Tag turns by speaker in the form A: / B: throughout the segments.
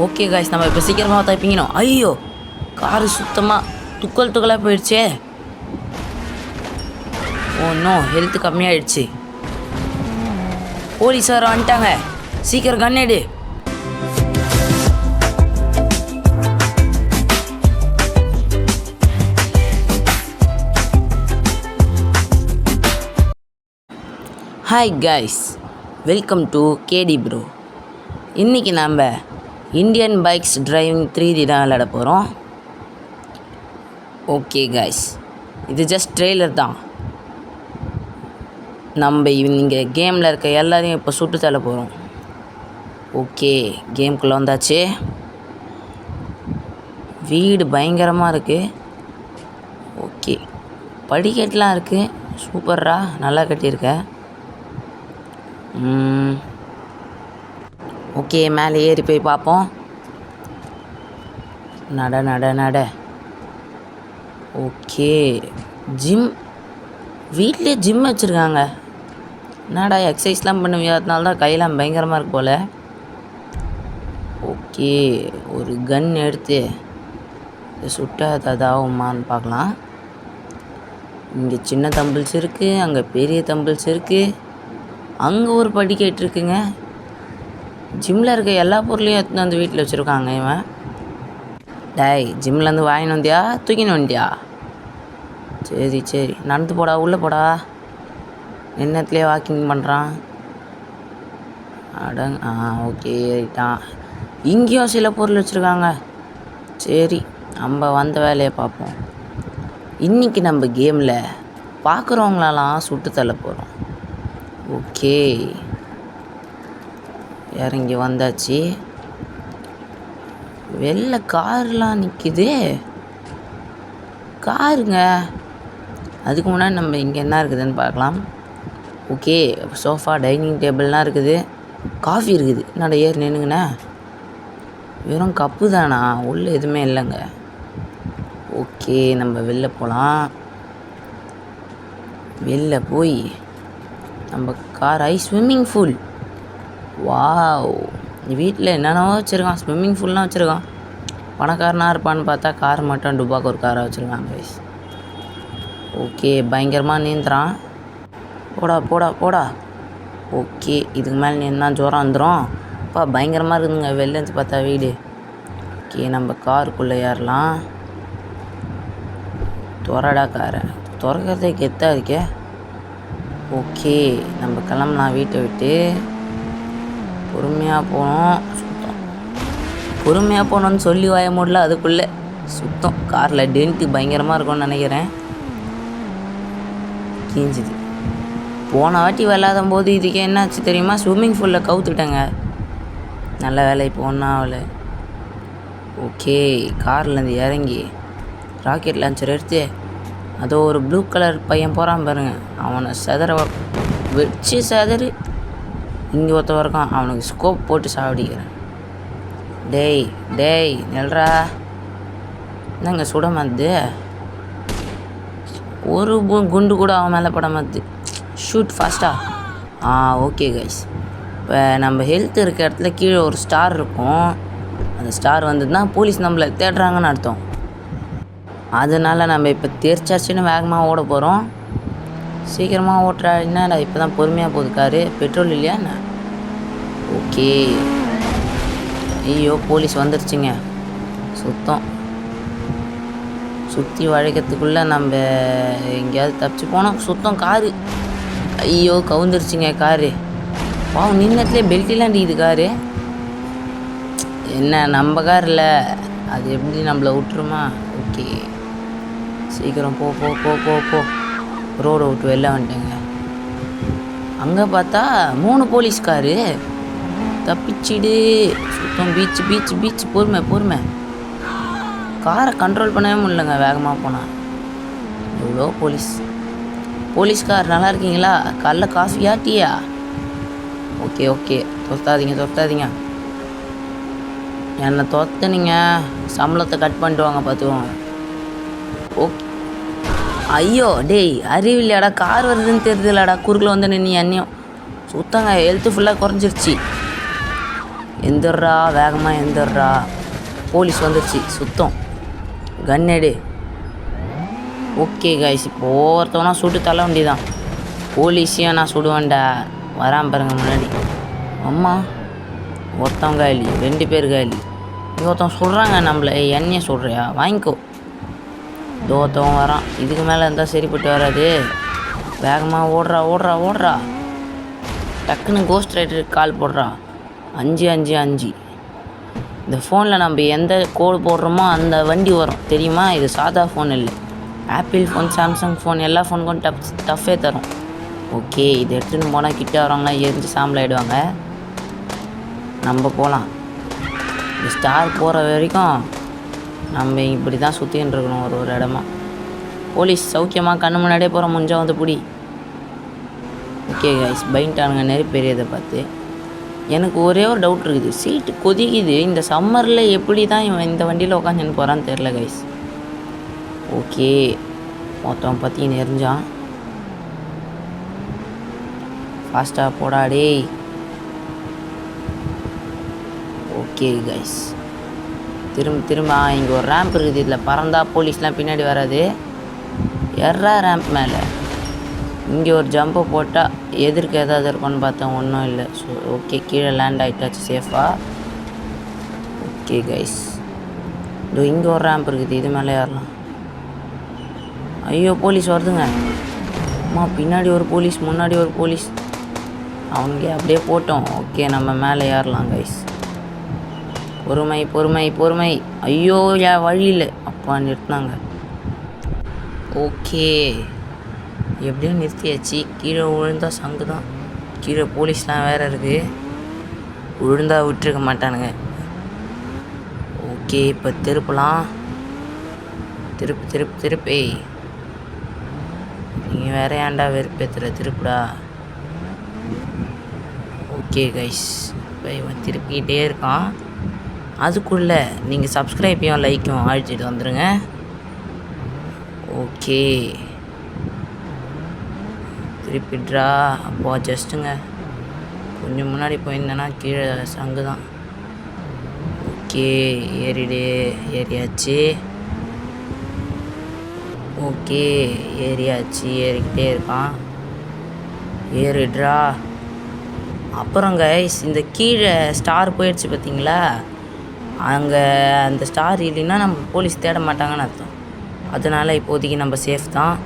A: Okay guys, நம்ம இப்போ சீக்கிரமாக தைப்பிங்கணும். ஐயோ, காரு சுத்தமாக துக்கலாக போயிடுச்சே. ஓ நோ, ஹெல்த்து கம்மியாயிடுச்சு. போலீஸார் வந்துட்டாங்க, சீக்கிரம் கண்ணெடு. Hi guys, welcome to KD bro. இன்றைக்கி நம்ம இந்தியன் பைக்ஸ் டிரைவிங் 3D தான் விளையாட போகிறோம். ஓகே காய்ஸ், இது ஜஸ்ட் ட்ரெய்லர் தான். நம்ம இங்கே கேமில் இருக்க எல்லாரையும் இப்போ சுட்டு தள்ள போகிறோம். ஓகே, கேம்குள்ளே வந்தாச்சு. வீடு பயங்கரமாக இருக்குது. ஓகே, படிக்கட்டெலாம் இருக்குது. சூப்பர்ரா, நல்லா கட்டியிருக்க. ஓகே, மேலே ஏறி போய் பார்ப்போம். நட நட நட. Okay, gym. வீட்லேயே ஜிம் வச்சுருக்காங்க. என்னடா எக்ஸசைஸ்லாம் பண்ணுவியா? அதனால தான் கையெல்லாம் பயங்கரமாக இருக்கு போல். ஓகே, ஒரு கன் எடுத்து சுட்ட அதாகுமான்னு பார்க்கலாம். இங்கே சின்ன தம்பிள்ஸ் இருக்குது, அங்கே பெரிய தம்பிள்ஸ் இருக்குது, அங்கே ஒரு படிக்கட்டு இருக்குங்க. ஜிம்மில் இருக்க எல்லா பொருளையும் எடுத்துன்னு வந்து வீட்டில் வச்சுருக்காங்க. இவன் டேய், ஜிம்லேருந்து வாங்கின்னு வந்தியா தூக்கின்னு வந்தியா? சரி சரி, நடந்து போடா, உள்ளே போடா. நின்னத்துலேயே வாக்கிங் பண்ணுறான். ஓகே ஏறிட்டான். இங்கேயும் சில பொருள் வச்சுருக்காங்க. சரி, நம்ம வந்த வேலையை பார்ப்போம். இன்றைக்கி நம்ம கேமில் பார்க்குறவங்களெல்லாம் சுட்டு தள்ள போகிறோம். ஓகே, இறங்கி வந்தாச்சு. வெளில கார்லாம் நிற்கிது. காருங்க. அதுக்கு முன்னாடி நம்ம இங்கே என்ன இருக்குதுன்னு பார்க்கலாம். ஓகே, சோஃபா, டைனிங் டேபிள்லாம் இருக்குது. காஃபி இருக்குது. என்னடா ஏறி நின்றுங்கண்ணே, வெறும் கப்பு தானா? உள்ளே எதுவுமே இல்லைங்க. ஓகே, நம்ம வெளில போகலாம். வெளில போய் நம்ம கார் ஸ்விம்மிங் பூல். வாவ், வீட்டில் என்னென்னவோ வச்சுருக்கான். ஸ்விம்மிங் பூல்லாம் வச்சுருக்கான். பணக்காரனாக இருப்பான்னு பார்த்தா கார் மட்டும் டுபாக்கு ஒரு காராக வச்சுருக்கான் கைஸ். ஓகே, பயங்கரமாக நீந்துறான். போடா போடா போடா. ஓகே, இதுக்கு மேலே நீந்தான் ஜோரம் வந்துடும். அப்பா பயங்கரமாக இருக்குதுங்க வெளிலேருந்து பார்த்தா வீடு. ஓகே, நம்ம காருக்குள்ளே ஏறலாம். துறடா காரை, திறக்கிறதே கெத்தாக இருக்கே. ஓகே, நம்ம கிளம்பலாம் வீட்டை விட்டு. பொறுமையாக போகணும். சுத்தம் பொறுமையாக போகணுன்னு சொல்லி வாய முடியல, அதுக்குள்ளே சுத்தம். காரில் டென்ட்டு பயங்கரமாக இருக்கும்னு நினைக்கிறேன். கிஞ்சிது. போன வாட்டி விளாத போது இதுக்கே என்னாச்சு தெரியுமா? ஸ்விம்மிங் பூலில் கவுத்துட்டேங்க. நல்ல வேலை இப்போ ஒன்றா ஆகலை. ஓகே, கார்லேருந்து இறங்கி ராக்கெட் லான்ச்சர் எடுத்து அதோ ஒரு ப்ளூ கலர் பையன் போகிறான் பாருங்க, அவனை வச்சு செதறு. இங்கே ஒருத்தவன் இருக்கான், அவனுக்கு ஸ்கோப் போட்டு சாவடிக்கிறேன். டேய் டேய் நெல்றா, என்னங்க சுட மாட்டுது? ஒரு குண்டு கூட அவன் மேலே பட மாட்டுது. ஷூட் ஃபாஸ்ட்டாக. ஓகே கைஸ், இப்போ நம்ம ஹெல்த் இருக்க இடத்துல கீழே ஒரு ஸ்டார் இருக்கும். அந்த ஸ்டார் வந்ததுன்னா போலீஸ் நம்மளை தேடுறாங்கன்னு அர்த்தம். அதனால் நம்ம இப்போ தெரிச்சாச்சுன்னு வேகமாக ஓட போகிறோம். சீக்கிரமாக ஓட்டுறா. என்னடா இப்போ தான் பொறுமையாக போகுது காரு, பெட்ரோல் இல்லையா என்ன? ஓகே, ஐயோ போலீஸ் வந்துருச்சுங்க. சுத்தம் சுற்றி வளைக்கிறதுக்குள்ளே நம்ம எங்கேயாவது தப்பிச்சு போனோம். சுத்தம் காரு ஐயோ கவுந்துருச்சுங்க காரு. நின்னத்துலேயே பெல்ட்டெலாம் அடிக்குது காரு. என்ன நம்ம கார் இல்லை, அது எப்படி நம்மளை விட்டுருமா? ஓகே, சீக்கிரம் போ போ போ போ போ. ரோடை விட்டு வெளில வந்துட்டேங்க. அங்கே பார்த்தா 3 போலீஸ்காரு. தப்பிச்சிடு. சுத்தம் பீச் பீச் பீச். பொறுமை பொறுமை. காரை கண்ட்ரோல் பண்ணவே முடியலங்க வேகமாக போனால். எவ்வளோ போலீஸ்கார் நல்லா இருக்கீங்களா? காலைல காஃபியா டீயா? ஓகே ஓகே, தொத்தாதீங்க. என்னை தொத்துனீங்க, சம்பளத்தை கட் பண்ணிட்டு வாங்க பார்த்துவோம். ஓகே. ஐயோ டேய், அறிவில்லையாடா, கார் வருதுன்னு தெரியுதுலடா, குறுக்கில் வந்து நின்று என்னையும் சுத்தங்க. ஹெல்த்து ஃபுல்லாக குறைஞ்சிருச்சு. எந்திர்றா, வேகமாக எந்திர்றா. போலீஸ் வந்துடுச்சு, சுத்தம். கன் எடு. ஓகே கைஸ், இப்போ ஒவ்வொருத்தவனா சுட்டு தள்ள வேண்டியதான். போலீஸையும் நான் சுடுவேன்டா. வரான் பாருங்க முன்னாடி. அம்மா ஒருத்தவங்க காலி, 2 பேர் காலி. ஒருத்தவன் சொல்கிறாங்க நம்மள. என்னையே சொல்கிறியா, வாங்கிக்கோ. ஒருத்தவன் வரான். இதுக்கு மேலே இருந்தால் சரிப்பட்டு வராது. வேகமாக ஓடுறா ஓடுறா ஓடுறா. டக்குன்னு கோஸ்ட் ரைடருக்கு கால் போடுறா. 555. இந்த ஃபோனில் நம்ம எந்த கோடு போடுறோமோ அந்த வண்டி வரும் தெரியுமா. இது சாதா ஃபோன் இல்லை, ஆப்பிள் ஃபோன், சாம்சங் ஃபோன், எல்லா ஃபோனுக்கும் டஃப்பே தரும். ஓகே, இது எடுத்துகிட்டு போனால் கிட்ட வரவங்க எரிஞ்சு சாம்பல் ஆகிடுவாங்க. நம்ம போகலாம். இந்த ஸ்டார் போகிற வரைக்கும் நம்ம இப்படி தான் சுற்றின்னு இருக்கணும் ஒரு இடமா. போலீஸ் சௌக்கியமாக கண்ணு முன்னாடியே போகிற முடிஞ்சால் வந்து பிடி. ஓகே கைஸ், பைன்ட்டானுங்க நெருப்பெரியதை பார்த்து. எனக்கு ஒரே ஒரு டவுட் இருக்குது. சீட்டு கொதிக்குது. இந்த சம்மரில் எப்படி தான் இவன் இந்த வண்டியில் உட்காந்துன்னு போகிறான்னு தெரில கைஸ். ஓகே, மொத்தம் பற்றி நெறிஞ்சான். ஃபாஸ்ட்டாக போடாடே. ஓகே கைஸ், திரும்ப இங்கே ஒரு ரேம்ப் இருக்குது. இதில் பறந்தா போலீஸ்லாம் பின்னாடி வராது. எர்ரா ரேம்ப் மேலே இங்கே ஒரு ஜம்பை போட்டால் எதிர்க்க ஏதாவது இருக்குன்னு பார்த்தேன், ஒன்றும் இல்லை. ஸோ ஓகே, கீழே லேண்ட் ஆகிட்டாச்சு சேஃபாக. ஓகே கைஸ், இதோ இங்கே ஒரு ரேம்ப் இருக்குது, இது மேலே ஏறலாம். ஐயோ போலீஸ் வருதுங்க. அம்மா பின்னாடி ஒரு போலீஸ், முன்னாடி ஒரு போலீஸ். அவங்க அப்படியே போட்டோம். ஓகே, நம்ம மேலே ஏறலாம் கைஸ். பொறுமை பொறுமை பொறுமை. ஐயோ வழியில் அப்பா நிறுத்தினாங்க. ஓகே, எப்படியும் நிறுத்தியாச்சு. கீழே விழுந்தா சங்கு தான். கீழே போலீஸ்லாம் வேறு இருக்குது. விழுந்தா விட்டுருக்க மாட்டானுங்க. ஓகே, இப்போ திருப்பலாம். திருப்பு. நீங்கள் வேற ஏன்டா வெறுப்பேற்றுற, திருப்புடா. ஓகே கைஸ், இப்போ இவன் திருப்பிக்கிட்டே இருக்கான். அதுக்குள்ளே நீங்கள் சப்ஸ்கிரைப்பையும் லைக்கும் அழிச்சிட்டு வந்துடுங்க. ஓகே, திருப்பிட்றா. அப்போ ஜஸ்ட்டுங்க கொஞ்சம் முன்னாடி போயிருந்தேன்னா கீழே சங்கு தான். ஓகே, ஏறியாச்சு. ஓகே, ஏறிக்கிட்டே இருக்கான். ஏறிடுறா. அப்புறம் கைஸ், இந்த கீழே ஸ்டார் போயிடுச்சு பார்த்தீங்களா. அங்கே அந்த ஸ்டார் இல்லைன்னா நம்ம போலீஸ் தேட மாட்டாங்கன்னு அர்த்தம். அதனால் இப்போதைக்கு நம்ம சேஃப் தான்.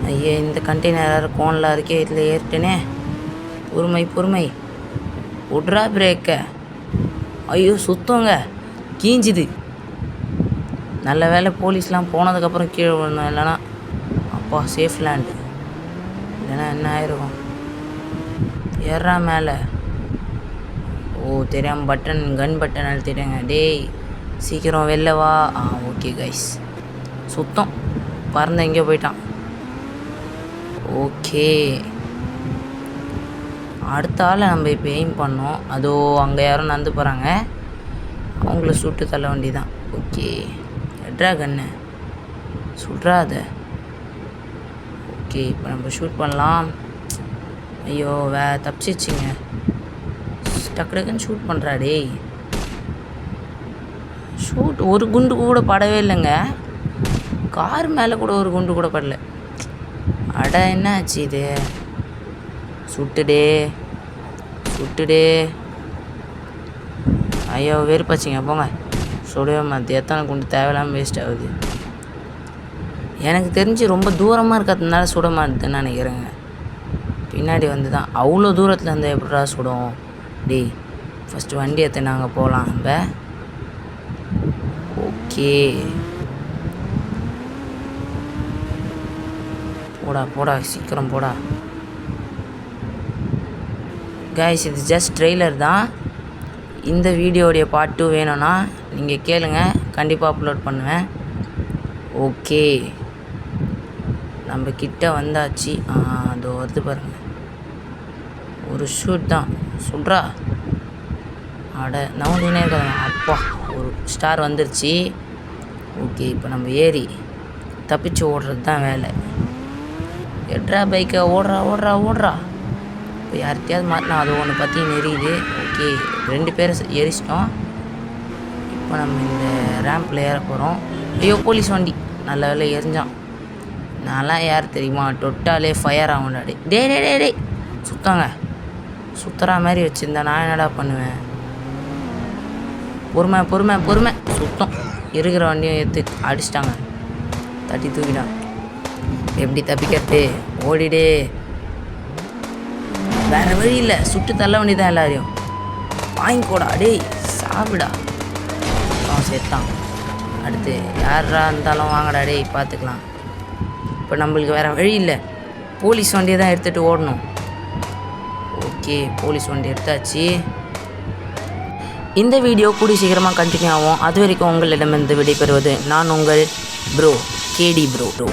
A: ஐயே, இந்த கண்டெய்னர் கோனில் இருக்கே, இதில் ஏறிட்டேனே. பொறுமை விட்றா பிரேக்கை. ஐயோ சுத்தங்க, கீஞ்சுது. நல்ல வேலை போலீஸ்லாம் போனதுக்கப்புறம் கீழே விழணும், இல்லைன்னா அப்பா சேஃப் லேண்டு. இல்லைன்னா என்ன ஆயிருக்கும். ஏறா மேலே. ஓ தெரியாமல் கன் பட்டன் அழுத்திட்டேங்க. டேய் சீக்கிரம் வெளில வா. ஓகே கைஸ், சுத்தம் பறந்து எங்கேயோ போயிட்டான். ஓகே, அடுத்த ஆளை நம்ம இப்போ எய்ம் பண்ணோம். அதோ அங்கே யாரும் நடந்து போகிறாங்க, அவங்கள சுட்டு தள்ள வேண்டிதான். ஓகே, எட்ரா கண்ணு சுட்றாத. ஓகே, இப்போ நம்ம ஷூட் பண்ணலாம். ஐயோ தப்பிச்சிச்சிங்க. டக்குன்னு ஷூட் பண்ணுறா. டேய் ஷூட் ஒரு குண்டு கூட படவே இல்லைங்க. கார் மேலே கூட ஒரு குண்டு கூட படல. அட என்ன ஆச்சு இது. சுட்டுடே. ஐயோ வெறுப்பாச்சிங்க, போங்க. சுடவே மாற்றி எத்தனை குண்டு தேவையில்லாமல் வேஸ்ட் ஆகுது. எனக்கு தெரிஞ்சு ரொம்ப தூரமாக இருக்கிறதுனால சுட மாட்டேன்னு நினைக்கிறேங்க. பின்னாடி வந்து தான் அவ்வளோ தூரத்தில் இருந்தால் எப்படா சுடும். டேய் ஃபஸ்ட்டு வண்டி எடுத்து நாங்கள் போகலாம் நம்ம. ஓகே போடா சீக்கிரம் போடா. கைஸ், இது ஜஸ்ட் ட்ரெய்லர் தான். இந்த வீடியோடைய பார்ட் 2 வேணும்னா நீங்கள் கேளுங்க, கண்டிப்பாக அப்லோட் பண்ணுவேன். ஓகே, நம்ம கிட்ட வந்தாச்சு. அதோ வருது பாருங்கள், ஒரு ஷூட் தான். சொல்கிறா அட நவுண்டினே இருக்காங்க. அப்பா ஒரு ஸ்டார் வந்துருச்சு. ஓகே, இப்போ நம்ம ஏறி தப்பிச்சு ஓடுறது தான் வேலை. எட்ரா பைக்கை ஓடுறா. இப்போ யார்கிட்டயாவது மாட்டினா அது ஒன்று பற்றி நெறியுது. ஓகே 2 பேரை எரிச்சிட்டோம். இப்போ நம்ம இந்த ரேம்பில் ஏற போகிறோம். ஐயோ போலீஸ் வண்டி, நல்ல வேலை எரிஞ்சான். நான்லாம் யார் தெரியுமா, தொட்டாலே ஃபயர் ஆகும்டா. டே டே டே டே சுத்தங்க, சுத்துற மாதிரி வச்சுருந்தா நான் என்னடா பண்ணுவேன். பொறுமை பொறுமை பொறுமை, சுத்தம். இருக்கிற வண்டியும் எடுத்து அடிச்சிட்டாங்க, தட்டி தூக்கிட்டான். எப்படி தப்பிக்கிறது, ஓடிடே, வேறு வழி இல்லை, சுட்டு தள்ள வேண்டியதான் எல்லாரையும். வாங்கிக்கோடா டேய், சாப்பிடா. அவன் சேர்த்தான். அடுத்து யாரா இருந்தாலும் வாங்கடா டேய், பார்த்துக்கலாம். இப்போ நம்மளுக்கு வேறு வழி இல்லை, போலீஸ் வண்டியை தான் எடுத்துகிட்டு ஓடணும். ஓகே போலீஸ் வண்டி எடுத்தாச்சு. இந்த வீடியோ கூடி சீக்கிரமாக கண்டினியூ ஆகும். அது வரைக்கும் உங்களிடமிருந்து விடைபெறுவது நான் உங்கள் ப்ரோ கேடி ப்ரோ.